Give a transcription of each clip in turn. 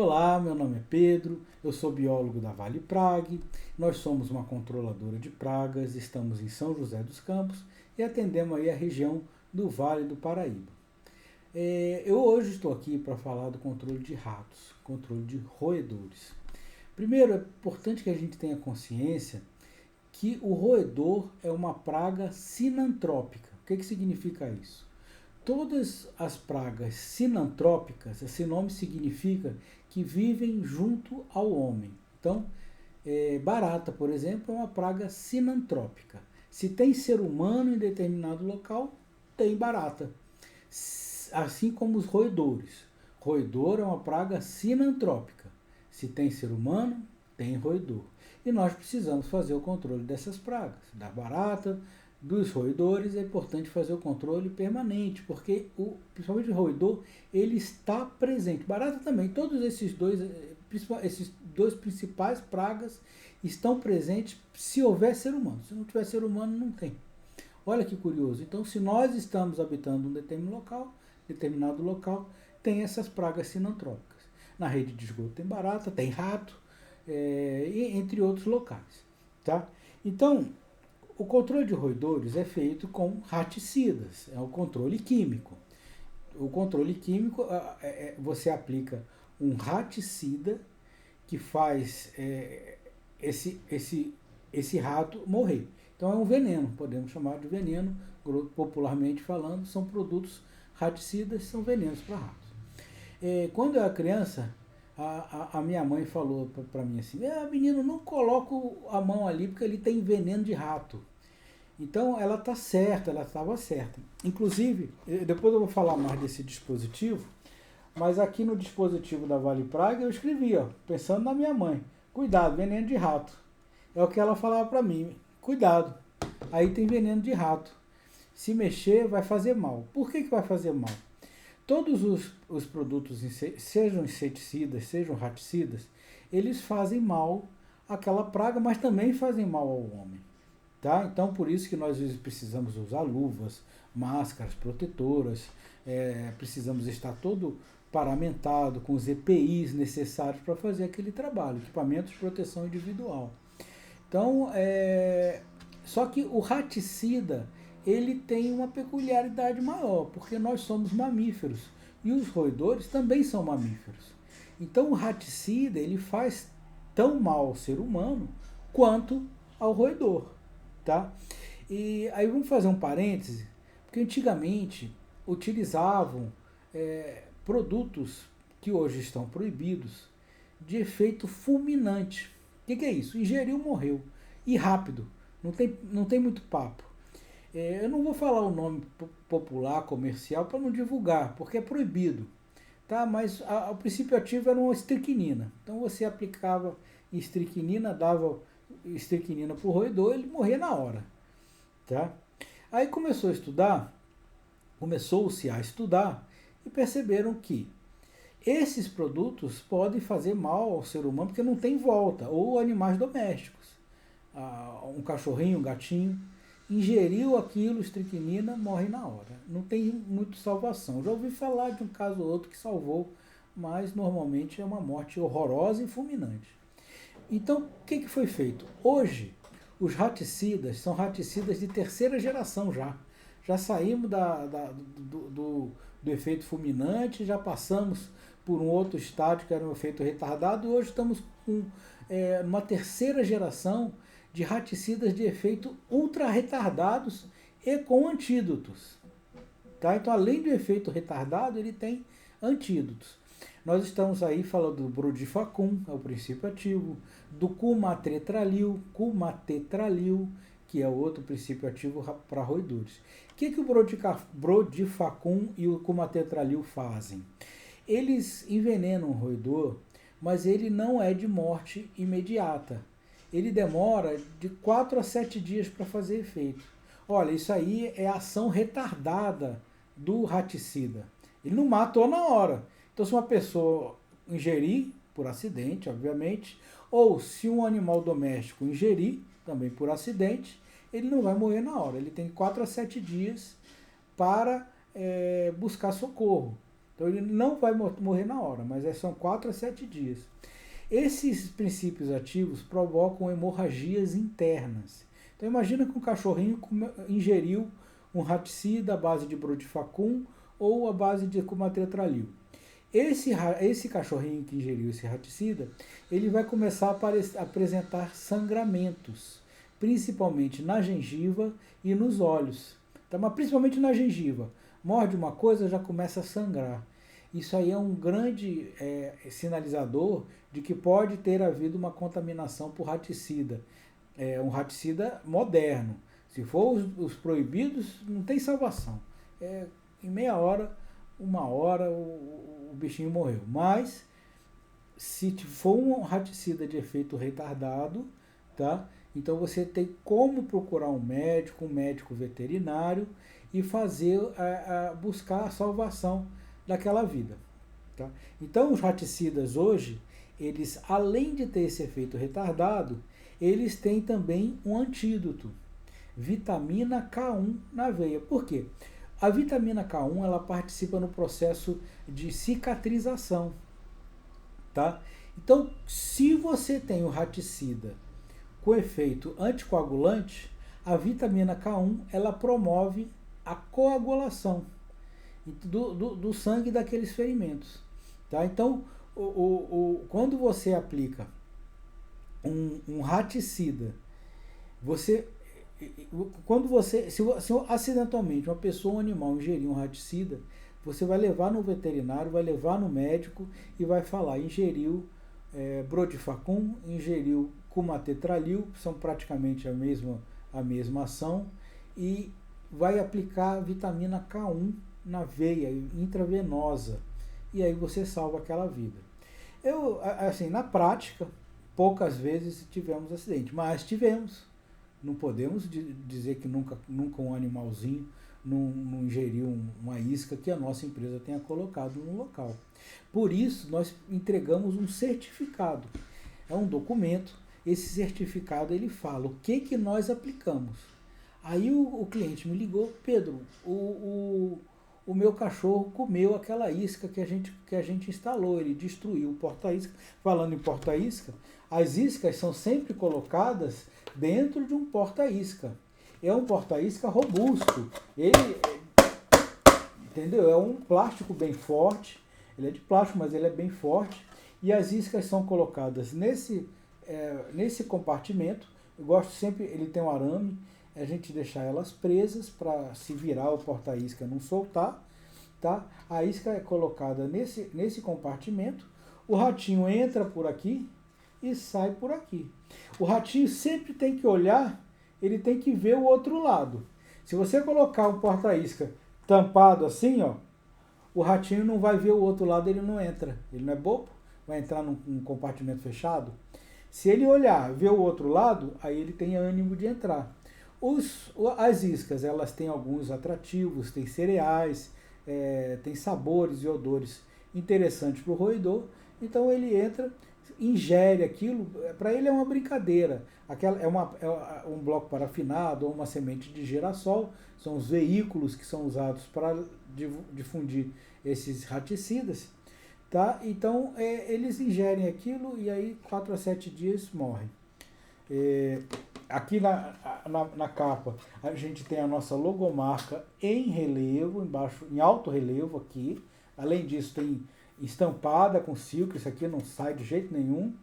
Olá, meu nome é Pedro, eu sou biólogo da Vale Prag, nós somos uma controladora de pragas, estamos em São José dos Campos e atendemos aí a região do Vale do Paraíba. Eu hoje estou aqui para falar do controle de ratos, controle de roedores. Primeiro, é importante que a gente tenha consciência que o roedor é uma praga sinantrópica. O que significa isso? Todas as pragas sinantrópicas, esse nome significa que vivem junto ao homem. Então, barata, por exemplo, é uma praga sinantrópica. Se tem ser humano em determinado local, tem barata. Assim como os roedores. Roedor é uma praga sinantrópica. Se tem ser humano, tem roedor. E nós precisamos fazer o controle dessas pragas, da barata, dos roedores. É importante fazer o controle permanente, porque principalmente o roedor, ele está presente. Barata também, todos esses dois principais pragas estão presentes se houver ser humano. Se não tiver ser humano, não tem. Olha que curioso. Então, se nós estamos habitando um determinado local, tem essas pragas sinantrópicas. Na rede de esgoto tem barata, tem rato, entre outros locais. Tá? Então, o controle de roedores é feito com raticidas, é o controle químico. O controle químico, você aplica um raticida que faz esse rato morrer. Então é um veneno, podemos chamar de veneno, popularmente falando, são produtos raticidas, são venenos para ratos. Quando eu era criança, a minha mãe falou para mim assim, menino, não coloca a mão ali porque ele tem veneno de rato. Então ela está certa, ela estava certa. Inclusive, depois eu vou falar mais desse dispositivo, mas aqui no dispositivo da Vale Praga eu escrevi, pensando na minha mãe, cuidado, veneno de rato. É o que ela falava para mim, cuidado, aí tem veneno de rato. Se mexer vai fazer mal. Por que vai fazer mal? Todos os produtos, sejam inseticidas, sejam raticidas, eles fazem mal àquela praga, mas também fazem mal ao homem. Tá? Então, por isso que nós precisamos usar luvas, máscaras protetoras, precisamos estar todo paramentado com os EPIs necessários para fazer aquele trabalho, equipamentos de proteção individual. Então, só que o raticida, ele tem uma peculiaridade maior, porque nós somos mamíferos e os roedores também são mamíferos. Então, o raticida, ele faz tão mal ao ser humano quanto ao roedor. Tá? E aí vamos fazer um parêntese, porque antigamente utilizavam produtos que hoje estão proibidos de efeito fulminante. O que é isso? Ingeriu, morreu. E rápido, não tem muito papo. Eu não vou falar o nome popular, comercial, para não divulgar, porque é proibido. Tá? Mas o princípio ativo era uma estricnina. Então você aplicava estricnina, dava estricnina para o roedor, ele morria na hora. Tá? Aí começou-se a estudar e perceberam que esses produtos podem fazer mal ao ser humano porque não tem volta, ou animais domésticos. Um cachorrinho, um gatinho, ingeriu aquilo, estricnina, morre na hora. Não tem muito salvação. Já ouvi falar de um caso ou outro que salvou, mas normalmente é uma morte horrorosa e fulminante. Então, o que foi feito? Hoje, os raticidas são raticidas de terceira geração já. Já saímos do efeito fulminante, já passamos por um outro estágio que era um efeito retardado, e hoje estamos com uma terceira geração de raticidas de efeito ultra retardados e com antídotos. Tá? Então, além do efeito retardado, ele tem antídotos. Nós estamos aí falando do Brodifacoum, é o princípio ativo, do Cumatetralil, que é o outro princípio ativo para roedores. O que o Brodifacoum e o Cumatetralil fazem? Eles envenenam o roedor, mas ele não é de morte imediata. Ele demora de 4 a 7 dias para fazer efeito. Olha, isso aí é a ação retardada do raticida. Ele não matou na hora. Então, se uma pessoa ingerir, por acidente, obviamente, ou se um animal doméstico ingerir, também por acidente, ele não vai morrer na hora. Ele tem 4 a 7 dias para buscar socorro. Então, Então ele não vai morrer na hora, mas são 4 a 7 dias. Esses princípios ativos provocam hemorragias internas. Então imagina que um cachorrinho ingeriu um raticida à base de brodifacum ou à base de cumatetralil. Esse cachorrinho que ingeriu esse raticida, ele vai começar a apresentar sangramentos, principalmente na gengiva e nos olhos. Tá? Mas principalmente na gengiva. Morde uma coisa, já começa a sangrar. Isso aí é um grande sinalizador de que pode ter havido uma contaminação por raticida. Um raticida moderno. Se for os proibidos, não tem salvação. Em meia hora, 1 hora, o bichinho morreu. Mas, se for um raticida de efeito retardado, tá? Então você tem como procurar um médico veterinário e buscar a salvação daquela vida. Tá? Então os raticidas hoje, eles além de ter esse efeito retardado, eles têm também um antídoto, vitamina K1 na veia. Por quê? A vitamina K1 ela participa no processo de cicatrização. Tá? Então, se você tem o raticida com efeito anticoagulante, a vitamina K1 ela promove a coagulação do sangue daqueles ferimentos. Tá? Então, quando você aplica um raticida, se acidentalmente uma pessoa ou um animal ingerir um raticida, você vai levar no veterinário, vai levar no médico e vai falar, ingeriu brodifacum, ingeriu cumatetralil, são praticamente a mesma ação, e vai aplicar vitamina K1 na veia intravenosa, e aí você salva aquela vida. Na prática, poucas vezes tivemos acidente, mas tivemos. Não podemos dizer que nunca um animalzinho não ingeriu uma isca que a nossa empresa tenha colocado no local. Por isso, nós entregamos um certificado. É um documento. Esse certificado ele fala o que nós aplicamos. Aí o cliente me ligou, Pedro, o meu cachorro comeu aquela isca que a gente instalou, ele destruiu o porta-isca. Falando em porta-isca, as iscas são sempre colocadas dentro de um porta-isca. É um porta-isca robusto. Entendeu? É um plástico bem forte. Ele é de plástico, mas ele é bem forte. E as iscas são colocadas nesse compartimento. Eu gosto sempre, ele tem um arame, a gente deixar elas presas para se virar o porta-isca não soltar. Tá? A isca é colocada nesse compartimento. O ratinho entra por aqui e sai por aqui. O ratinho sempre tem que olhar, ele tem que ver o outro lado. Se você colocar um porta-isca tampado assim, ó, o ratinho não vai ver o outro lado, ele não entra. Ele não é bobo, vai entrar num compartimento fechado. Se ele olhar, ver o outro lado, aí ele tem ânimo de entrar. As iscas, elas têm alguns atrativos, tem cereais, tem sabores e odores interessantes para o roedor. Então ele entra, ingere aquilo, para ele é uma brincadeira. É um bloco parafinado ou uma semente de girassol, são os veículos que são usados para difundir esses raticidas. Tá? Então eles ingerem aquilo e aí 4 a 7 dias morrem. Aqui na capa a gente tem a nossa logomarca em relevo, embaixo, em alto relevo aqui. Além disso tem estampada com silk, isso aqui não sai de jeito nenhum.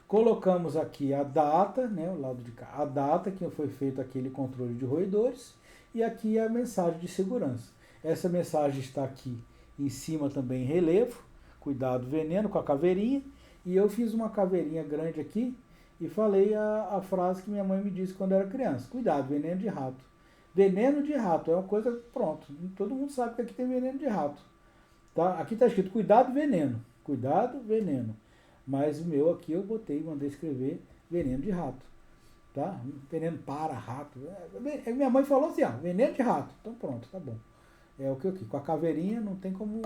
Colocamos aqui a data, né, o lado de cá, a data que foi feito aquele controle de roedores, e aqui a mensagem de segurança. Essa mensagem está aqui em cima também em relevo, cuidado veneno, com a caveirinha, e eu fiz uma caveirinha grande aqui e falei a frase que minha mãe me disse quando eu era criança: cuidado, veneno de rato. Veneno de rato é uma coisa, pronto, todo mundo sabe que aqui tem veneno de rato. Tá? Aqui está escrito cuidado, veneno. Cuidado, veneno. Mas o meu aqui eu mandei escrever veneno de rato. Tá? Veneno para rato. Minha mãe falou assim, veneno de rato. Então pronto, tá bom. É o que aqui. Com a caveirinha não tem como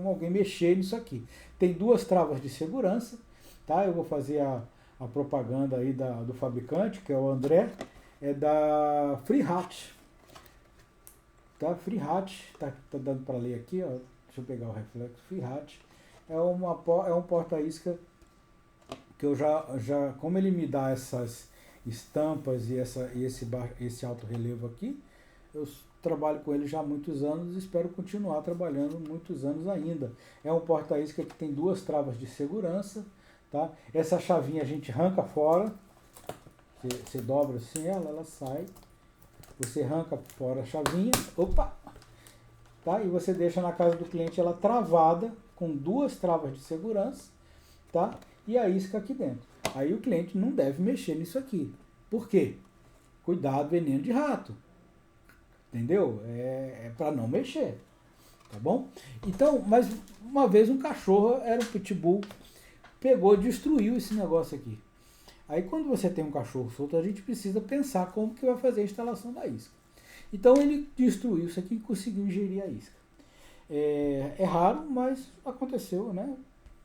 alguém mexer nisso aqui. Tem 2 travas de segurança. Tá? Eu vou fazer a propaganda aí do fabricante, que é o André. É da Free Hat. Tá? Free Hat. Tá dando para ler aqui, ó. Deixa deixa eu pegar o Reflex Fiat, é um porta-isca que eu já, como ele me dá essas estampas e esse alto relevo aqui, eu trabalho com ele já há muitos anos e espero continuar trabalhando muitos anos ainda. É um porta-isca que tem 2 travas de segurança, tá? Essa chavinha a gente arranca fora, você dobra assim ela sai, você arranca fora a chavinha, opa, tá? E você deixa na casa do cliente ela travada, com 2 travas de segurança, tá? E a isca aqui dentro. Aí o cliente não deve mexer nisso aqui. Por quê? Cuidado, veneno de rato. Entendeu? É para não mexer. Tá bom? Então, mas uma vez um cachorro, era um pitbull, pegou e destruiu esse negócio aqui. Aí quando você tem um cachorro solto, a gente precisa pensar como que vai fazer a instalação da isca. Então ele destruiu isso aqui e conseguiu ingerir a isca. É raro, mas aconteceu, né?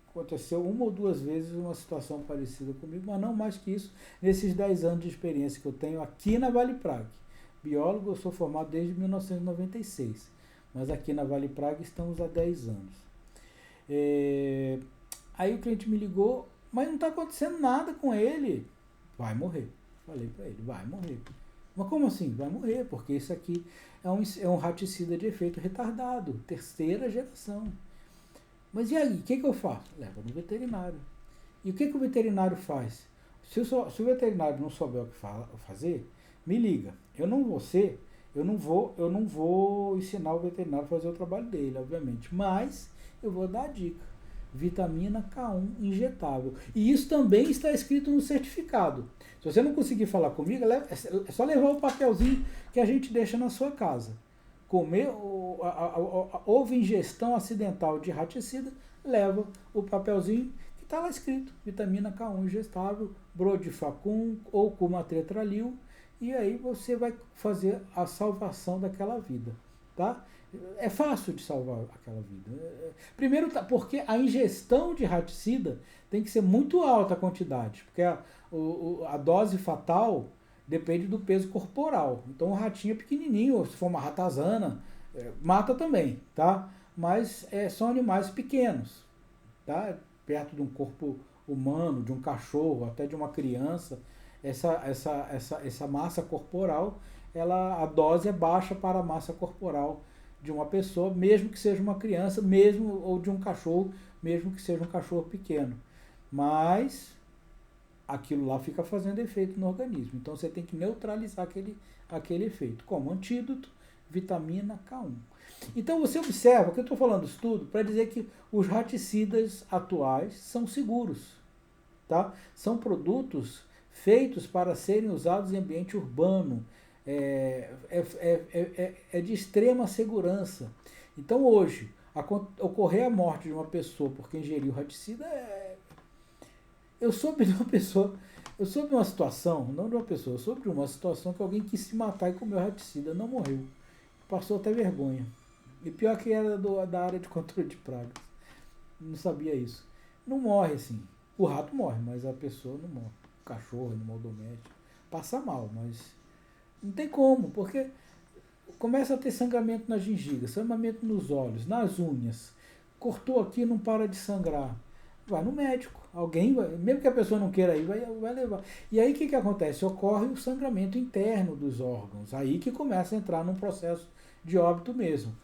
Aconteceu 1 ou 2 vezes uma situação parecida comigo, mas não mais que isso, nesses 10 anos de experiência que eu tenho aqui na Vale Prague. Biólogo, eu sou formado desde 1996, mas aqui na Vale Prague estamos há 10 anos. Aí o cliente me ligou, mas não está acontecendo nada com ele. Vai morrer. Falei para ele, vai morrer. Mas como assim? Vai morrer, porque isso aqui é um raticida de efeito retardado, 3ª geração. Mas e aí, o que eu faço? Leva no veterinário. E o que o veterinário faz? Se o veterinário não souber o que fazer, me liga. Eu não vou ensinar o veterinário a fazer o trabalho dele, obviamente. Mas eu vou dar a dica. Vitamina K1 injetável. E isso também está escrito no certificado. Se você não conseguir falar comigo, é só levar o papelzinho que a gente deixa na sua casa. Houve ingestão acidental de raticida, leva o papelzinho que está lá escrito, vitamina K1 injetável, Brodifacum ou Cumatetralil, e aí você vai fazer a salvação daquela vida, tá? É fácil de salvar aquela vida. Primeiro, porque a ingestão de raticida tem que ser muito alta a quantidade, porque a dose fatal depende do peso corporal. Então o ratinho é pequenininho, se for uma ratazana, mata também, tá? Mas são animais pequenos, tá? Perto de um corpo humano, de um cachorro, até de uma criança, essa massa corporal, a dose é baixa para a massa corporal de uma pessoa, mesmo que seja uma criança, mesmo ou de um cachorro, mesmo que seja um cachorro pequeno. Mas aquilo lá fica fazendo efeito no organismo. Então você tem que neutralizar aquele efeito. Como antídoto, vitamina K1. Então você observa que eu estou falando isso tudo para dizer que os raticidas atuais são seguros. Tá? São produtos feitos para serem usados em ambiente urbano. É de extrema segurança. Então hoje, ocorrer a morte de uma pessoa porque ingeriu raticida Eu soube de uma situação, não de uma pessoa, eu soube de uma situação que alguém quis se matar e comeu raticida, não morreu. Passou até vergonha. E pior que era da área de controle de pragas. Não sabia isso. Não morre assim. O rato morre, mas a pessoa não morre. O cachorro, animal doméstico. Passa mal, mas não tem como, porque começa a ter sangramento na gengiva, sangramento nos olhos, nas unhas. Cortou aqui, não para de sangrar. Vai no médico. Alguém vai, mesmo que a pessoa não queira ir, vai levar. E aí o que acontece? Ocorre o sangramento interno dos órgãos. Aí que começa a entrar num processo de óbito mesmo.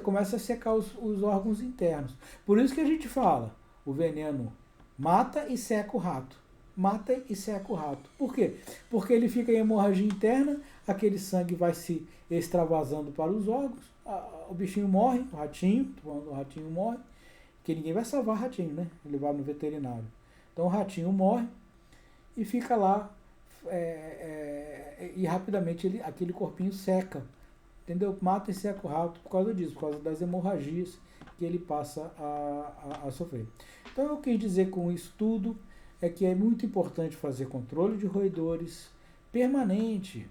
Começa a secar os órgãos internos. Por isso que a gente fala, o veneno mata e seca o rato. Mata e seca o rato. Por quê? Porque ele fica em hemorragia interna, aquele sangue vai se extravasando para os órgãos, o bichinho morre, o ratinho morre, porque ninguém vai salvar o ratinho, né? Levar no veterinário. Então o ratinho morre e fica lá e rapidamente aquele corpinho seca. Entendeu? Mata e seca o rato por causa disso, por causa das hemorragias que ele passa a sofrer. Então eu quis dizer com isso tudo é que é muito importante fazer controle de roedores permanente.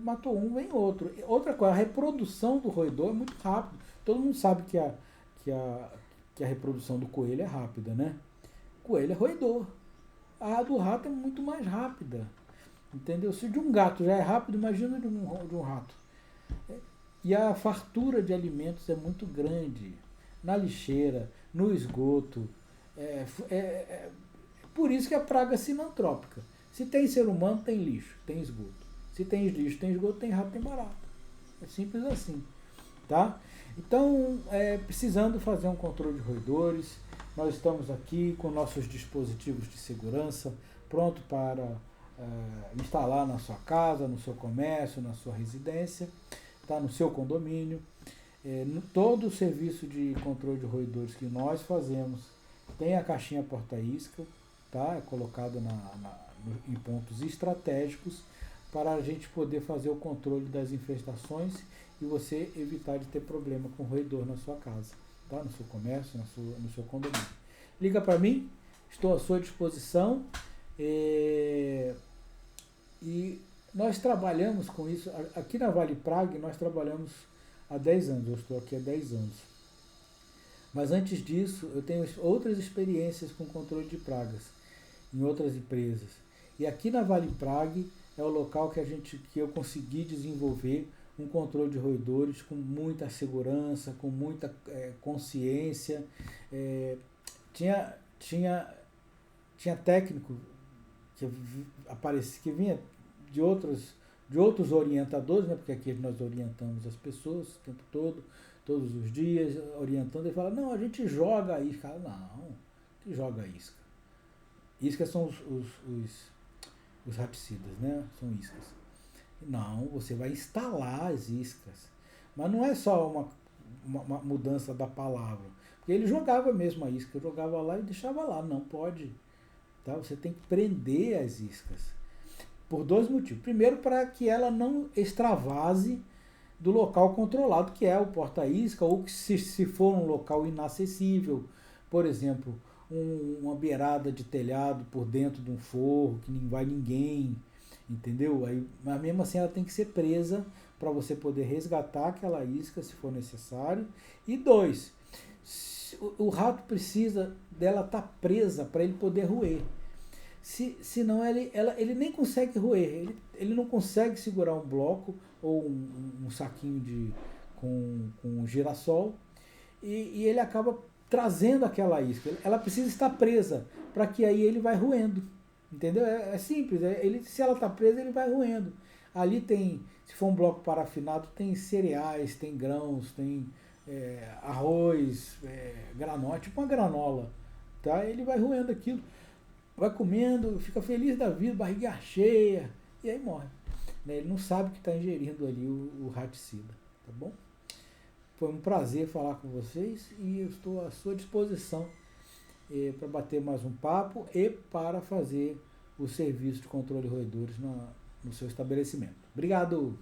Matou um, vem outro. Outra coisa, a reprodução do roedor é muito rápido. Todo mundo sabe que a reprodução do coelho é rápida, né? Coelho é roedor. A do rato é muito mais rápida. Entendeu? Se de um gato já é rápido, imagina de um rato. E a fartura de alimentos é muito grande. na lixeira, no esgoto. Por isso que a praga é sinantrópica. Se tem ser humano, tem lixo, tem esgoto. Se tem lixo, tem esgoto, tem rato, tem barata. É simples assim. Tá? Então, precisando fazer um controle de roedores, nós estamos aqui com nossos dispositivos de segurança, pronto para instalar na sua casa, no seu comércio, na sua residência, tá? No seu condomínio. Todo o serviço de controle de roedores que nós fazemos tem a caixinha porta-isca, tá? É colocada em pontos estratégicos para a gente poder fazer o controle das infestações e você evitar de ter problema com roedor na sua casa, tá? No seu comércio, no seu condomínio. Liga para mim, estou à sua disposição. E nós trabalhamos com isso. Aqui na Vale Prague, nós trabalhamos há 10 anos. Eu estou aqui há 10 anos. Mas antes disso, eu tenho outras experiências com controle de pragas em outras empresas. E aqui na Vale Prague é o local que eu consegui desenvolver um controle de roedores com muita segurança, com muita consciência. Tinha técnico que vinha de outros orientadores, né? Porque aqui nós orientamos as pessoas o tempo todo, todos os dias, orientando, e fala, não, a gente joga a isca. Não, que joga a isca? Iscas são os raticidas, né? São iscas. Não, você vai instalar as iscas. Mas não é só uma mudança da palavra. Porque ele jogava mesmo a isca, jogava lá e deixava lá. Não pode. Tá? Você tem que prender as iscas. Por 2 motivos. Primeiro, para que ela não extravase do local controlado, que é o porta-isca, ou que se for um local inacessível, por exemplo, uma beirada de telhado por dentro de um forro, que não vai ninguém, entendeu? Mas mesmo assim ela tem que ser presa para você poder resgatar aquela isca se for necessário. E 2, o rato precisa dela estar presa para ele poder roer. Senão ele nem consegue roer, ele não consegue segurar um bloco ou um saquinho com girassol e ele acaba trazendo aquela isca. Ela precisa estar presa para que aí ele vai roendo, entendeu? É simples, se ela está presa ele vai roendo. Ali tem, se for um bloco parafinado, tem cereais, tem grãos, tem arroz, granola, tipo uma granola, tá? Ele vai roendo aquilo, vai comendo, fica feliz da vida, barriga cheia, e aí morre. Ele não sabe que está ingerindo ali o raticida, tá bom? Foi um prazer falar com vocês e eu estou à sua disposição para bater mais um papo e para fazer o serviço de controle de roedores no seu estabelecimento. Obrigado!